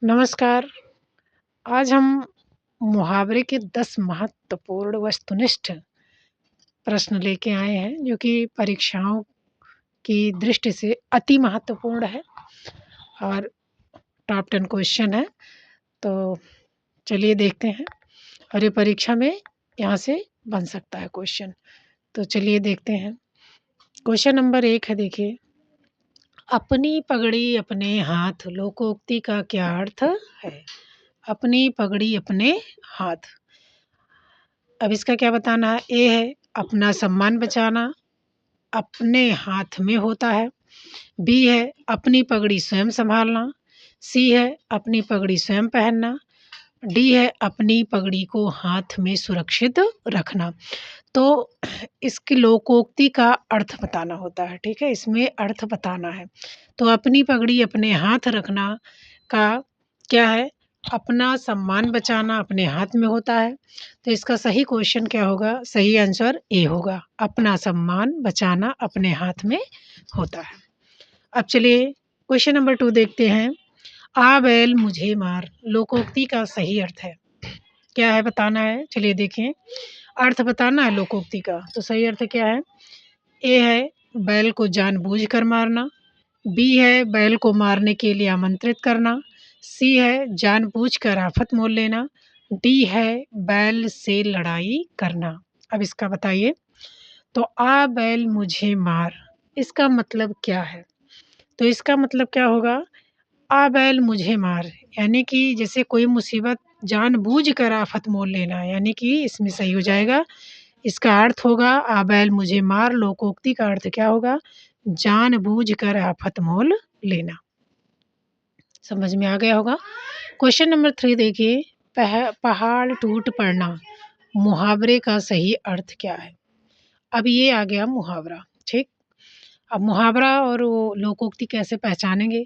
नमस्कार। आज हम मुहावरे के 10 महत्वपूर्ण वस्तुनिष्ठ प्रश्न लेके आए हैं, जो कि परीक्षाओं की दृष्टि से अति महत्वपूर्ण है और टॉप 10 क्वेश्चन है। तो चलिए देखते हैं, और ये परीक्षा में यहाँ से बन सकता है क्वेश्चन। तो चलिए देखते हैं। क्वेश्चन नंबर 1 है, देखिए, अपनी पगड़ी अपने हाथ लोकोक्ति का क्या अर्थ है? अपनी पगड़ी अपने हाथ। अब इसका क्या बताना है? ए है अपना सम्मान बचाना, अपने हाथ में होता है। बी है अपनी पगड़ी स्वयं संभालना। सी है अपनी पगड़ी स्वयं पहनना। डी है अपनी पगड़ी को हाथ में सुरक्षित रखना। तो इसकी लोकोक्ति का अर्थ बताना होता है, ठीक है? इसमें अर्थ बताना है। तो अपनी पगड़ी अपने हाथ रखना का क्या है? अपना सम्मान बचाना अपने हाथ में होता है। तो इसका सही क्वेश्चन क्या होगा? सही आंसर ए होगा, अपना सम्मान बचाना अपने हाथ में होता है। अब चलिए क्वेश्चन नंबर 2 देखते हैं। आ बैल मुझे मार लोकोक्ति का सही अर्थ है, क्या है बताना है। चलिए देखें, अर्थ बताना है लोकोक्ति का। तो सही अर्थ क्या है? ए है बैल को जानबूझकर मारना। बी है बैल को मारने के लिए आमंत्रित करना। सी है जानबूझकर आफत मोल लेना। डी है बैल से लड़ाई करना। अब इसका बताइए। तो आ बैल मुझे मार, इसका मतलब क्या है? तो इसका मतलब क्या होगा? आ बैल मुझे मार, यानी कि जैसे कोई मुसीबत जानबूझकर आफत मोल लेना, यानी कि इसमें सही हो जाएगा। इसका अर्थ होगा आ बैल मुझे मार। लोकोक्ति का अर्थ क्या होगा? जानबूझकर आफत मोल लेना। समझ में आ गया होगा। क्वेश्चन नंबर 3 देखिए, पहाड़ टूट पड़ना मुहावरे का सही अर्थ क्या है? अब ये आ गया मुहावरा, ठीक। अब मुहावरा और वो लोकोक्ति कैसे पहचानेंगे?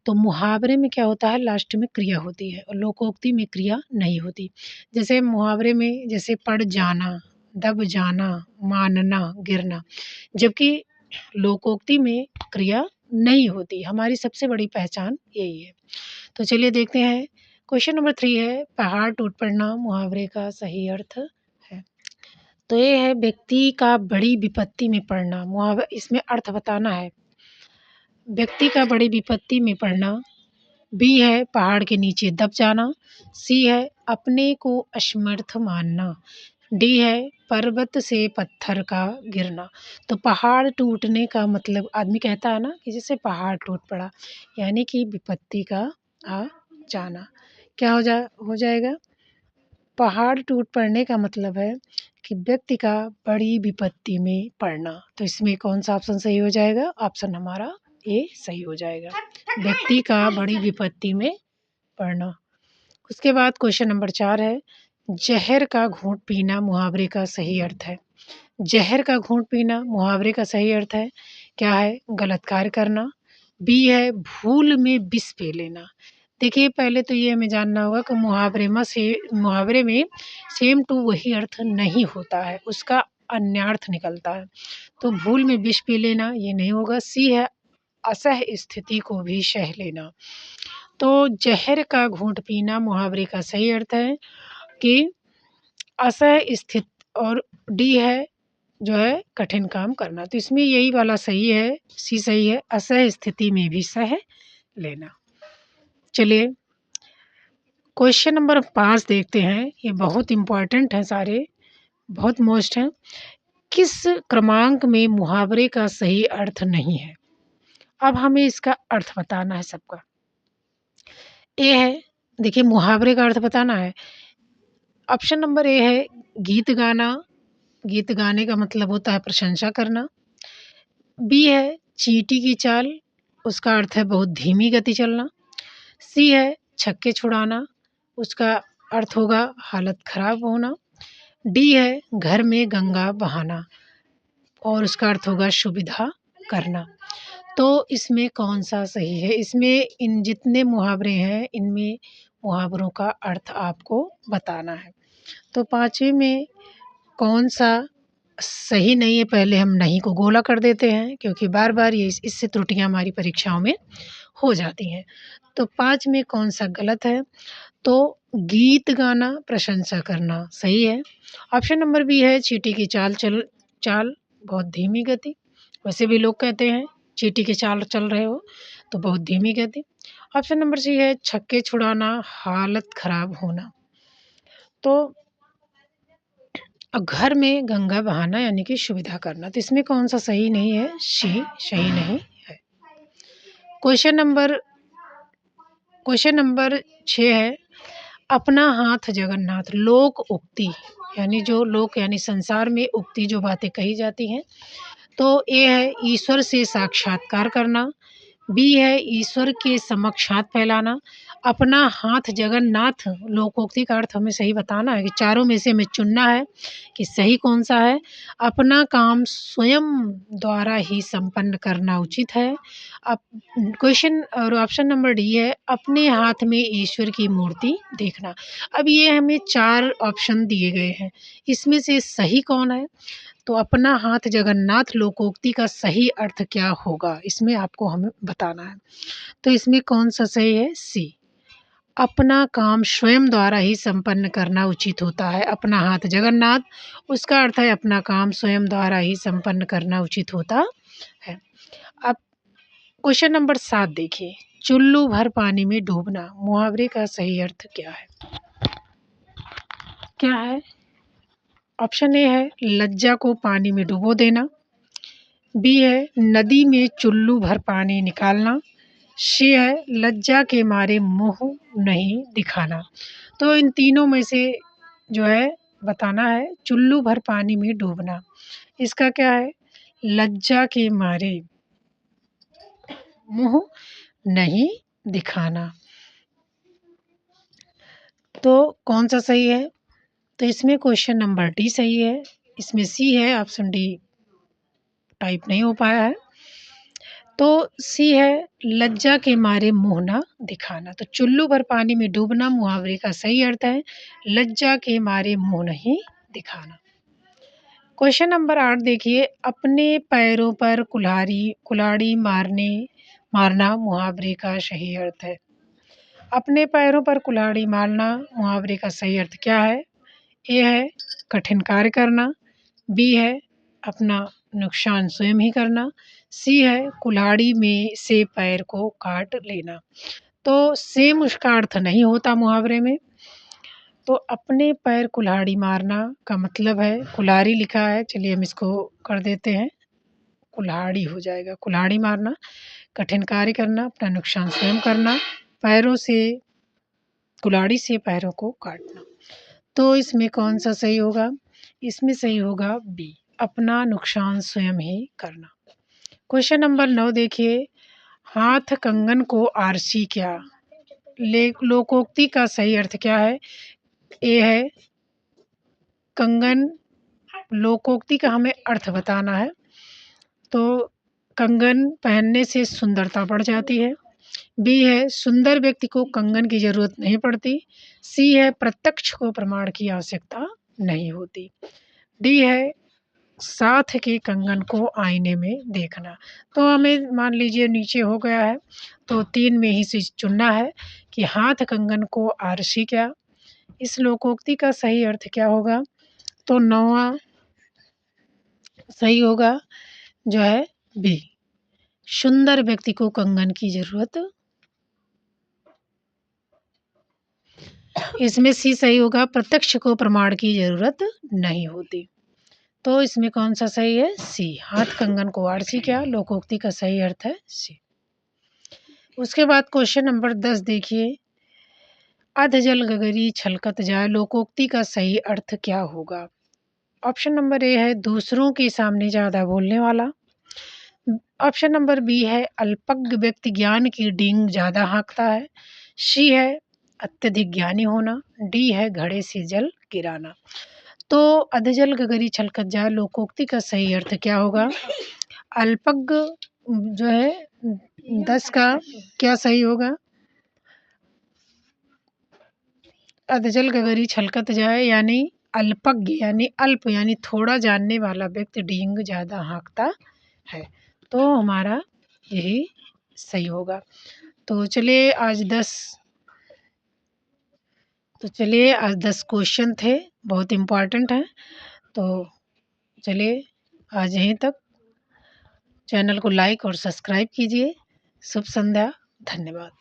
तो मुहावरे में क्या होता है? लास्ट में क्रिया होती है और लोकोक्ति में क्रिया नहीं होती। जैसे मुहावरे में जैसे पड़ जाना, दब जाना, मानना, गिरना, जबकि लोकोक्ति में क्रिया नहीं होती। हमारी सबसे बड़ी पहचान यही है। तो चलिए देखते हैं। क्वेश्चन नंबर 3 है, पहाड़ टूट पड़ना मुहावरे का सही अर्थ है। तो ये है व्यक्ति का बड़ी विपत्ति में पड़ना। इसमें अर्थ बताना है, व्यक्ति का बड़ी विपत्ति में पड़ना। बी है पहाड़ के नीचे दब जाना। सी है अपने को असमर्थ मानना। डी है पर्वत से पत्थर का गिरना। तो पहाड़ टूटने का मतलब आदमी कहता है ना कि जैसे पहाड़ टूट पड़ा, यानी कि विपत्ति का आ जाना। क्या हो जाएगा? पहाड़ टूट पड़ने का मतलब है कि व्यक्ति का बड़ी विपत्ति में पड़ना। तो इसमें कौन सा ऑप्शन सही हो जाएगा? ऑप्शन हमारा ए सही हो जाएगा, व्यक्ति का बड़ी विपत्ति में पड़ना। उसके बाद क्वेश्चन नंबर 4 है, जहर का घूंट पीना मुहावरे का सही अर्थ है। जहर का घूंट पीना मुहावरे का सही अर्थ है क्या है? गलत कार्य करना। बी है भूल में विष पी लेना। देखिए, पहले तो ये हमें जानना होगा कि मुहावरे में सेम टू वही अर्थ नहीं होता है, उसका अन्यार्थ निकलता है। तो भूल में विष पी लेना ये नहीं होगा। सी है असह स्थिति को भी सह लेना। तो जहर का घूंट पीना मुहावरे का सही अर्थ है कि असह स्थित, और डी है जो है कठिन काम करना। तो इसमें यही वाला सही है, सी सही है, असह स्थिति में भी सह लेना। चलिए क्वेश्चन नंबर 5 देखते हैं। ये बहुत इम्पॉर्टेंट है, सारे बहुत मोस्ट हैं। किस क्रमांक में मुहावरे का सही अर्थ नहीं है? अब हमें इसका अर्थ बताना है सबका। ए है, देखिए मुहावरे का अर्थ बताना है। ऑप्शन नंबर ए है गीत गाना। गीत गाने का मतलब होता है प्रशंसा करना। बी है चींटी की चाल, उसका अर्थ है बहुत धीमी गति चलना। सी है छक्के छुड़ाना, उसका अर्थ होगा हालत खराब होना। डी है घर में गंगा बहाना, और उसका अर्थ होगा सुविधा करना। तो इसमें कौन सा सही है? इसमें इन जितने मुहावरे हैं इनमें मुहावरों का अर्थ आपको बताना है। तो पाँचवें में कौन सा सही नहीं है? पहले हम नहीं को गोला कर देते हैं, क्योंकि बार बार ये इससे त्रुटियां हमारी परीक्षाओं में हो जाती हैं। तो 5 में कौन-सा गलत है? तो गीत गाना, प्रशंसा करना सही है। ऑप्शन नंबर बी है चींटी की चाल बहुत धीमी गति। वैसे भी लोग कहते हैं चींटी की चाल चल रहे हो तो बहुत धीमी गति। ऑप्शन नंबर सी है छक्के छुड़ाना, हालत खराब होना। तो घर में गंगा बहाना यानी कि सुविधा करना। तो इसमें कौन-सा सही नहीं है? सी सही नहीं है। क्वेश्चन नंबर क्वेश्चन नंबर 6 है अपना हाथ जगन्नाथ। लोक उक्ति यानी जो लोक यानी संसार में उक्ति जो बातें कही जाती हैं। तो ए है ईश्वर से साक्षात्कार करना, बी है ईश्वर के समक्ष हाथ फैलाना, अपना हाथ जगन्नाथ। लोकोक्ति का अर्थ हमें सही बताना है कि चारों में से हमें चुनना है कि सही कौन-सा है। अपना काम स्वयं द्वारा ही संपन्न करना उचित है। अब क्वेश्चन और ऑप्शन नंबर डी है अपने हाथ में ईश्वर की मूर्ति देखना। अब ये हमें 4 ऑप्शन दिए गए हैं, इसमें से सही कौन है? तो अपना हाथ जगन्नाथ लोकोक्ति का सही अर्थ क्या होगा? इसमें आपको हमें बताना है। तो इसमें कौन-सा सही है? सी। अपना काम स्वयं द्वारा ही संपन्न करना उचित होता है। अपना हाथ जगन्नाथ, उसका अर्थ है अपना काम स्वयं द्वारा ही संपन्न करना उचित होता है। अब क्वेश्चन नंबर 7 देखिए, चुल्लू भर पानी में डूबना, मुहावरे का सही अर्थ क्या है? क्या है? ऑप्शन ए है लज्जा को पानी में डुबो देना, बी है नदी में चुल्लू भर पानी निकालना, सी है लज्जा के मारे मुँह नहीं दिखाना। तो इन तीनों में से जो है बताना है चुल्लू भर पानी में डूबना। इसका क्या है? लज्जा के मारे मुँह नहीं दिखाना। तो कौन-सा सही है? तो इसमें क्वेश्चन नंबर डी सही है। इसमें सी है, ऑप्शन डी टाइप नहीं हो पाया है। तो सी है लज्जा के मारे मुँह ना दिखाना। तो चुल्लू भर पानी में डूबना मुहावरे का सही अर्थ है लज्जा के मारे मुँह नहीं दिखाना। क्वेश्चन नंबर 8 देखिए अपने पैरों पर कुल्हाड़ी मारना मुहावरे का सही अर्थ है। अपने पैरों पर कुल्हाड़ी मारना मुहावरे का सही अर्थ क्या है? ए है कठिन कार्य करना, बी है अपना नुकसान स्वयं ही करना, सी है कुल्हाड़ी में से पैर को काट लेना। तो सेम उसका अर्थ नहीं होता मुहावरे में। तो अपने पैर कुल्हाड़ी मारना का मतलब है कुल्हाड़ी लिखा है, चलिए हम इसको कर देते हैं, कुल्हाड़ी हो जाएगा। कुल्हाड़ी मारना, कठिन कार्य करना, अपना नुकसान स्वयं करना, पैरों से कुल्हाड़ी से पैरों को काटना। तो इसमें कौन-सा सही होगा? इसमें सही होगा बी, अपना नुकसान स्वयं ही करना। क्वेश्चन नंबर 9 देखिए, हाथ कंगन को आरसी क्या? लोकोक्ति का सही अर्थ क्या है? ए है कंगन, लोकोक्ति का हमें अर्थ बताना है। तो कंगन पहनने से सुंदरता बढ़ जाती है, बी है सुंदर व्यक्ति को कंगन की ज़रूरत नहीं पड़ती, सी है प्रत्यक्ष को प्रमाण की आवश्यकता नहीं होती, डी है साथ के कंगन को आईने में देखना। तो हमें मान लीजिए नीचे हो गया है, तो 3 में ही से चुनना है कि हाथ कंगन को आरसी क्या? इस लोकोक्ति का सही अर्थ क्या होगा? तो 9वां सही होगा जो है बी, सुंदर व्यक्ति को कंगन की ज़रूरत। इसमें सी सही होगा प्रत्यक्ष को प्रमाण की ज़रूरत नहीं होती। तो इसमें कौन-सा सही है? सी, हाथ कंगन को आरसी क्या? लोकोक्ति का सही अर्थ है सी। उसके बाद क्वेश्चन नंबर 10 देखिए, अधजल गगरी छलकत जाए लोकोक्ति का सही अर्थ क्या होगा? ऑप्शन नंबर ए है दूसरों के सामने ज़्यादा बोलने वाला, ऑप्शन नंबर बी है अल्पज्ञ व्यक्ति ज्ञान की डींग ज़्यादा हाँकता है, सी है अत्यधिक ज्ञानी होना, डी है घड़े से जल गिराना। तो अधजल गगरी छलकत जाए लोकोक्ति का सही अर्थ क्या होगा? अल्पज्ञ जो है 10 का क्या सही होगा? अधजल गगरी छलकत जाए यानी अल्पज्ञ यानी अल्प यानी थोड़ा जानने वाला व्यक्ति डींग ज़्यादा हाँकता है। तो हमारा यही सही होगा। तो चलिए आज 10 क्वेश्चन थे, बहुत इम्पोर्टेंट हैं। तो चलिए आज यहीं तक। चैनल को लाइक और सब्सक्राइब कीजिए। शुभ संध्या। धन्यवाद।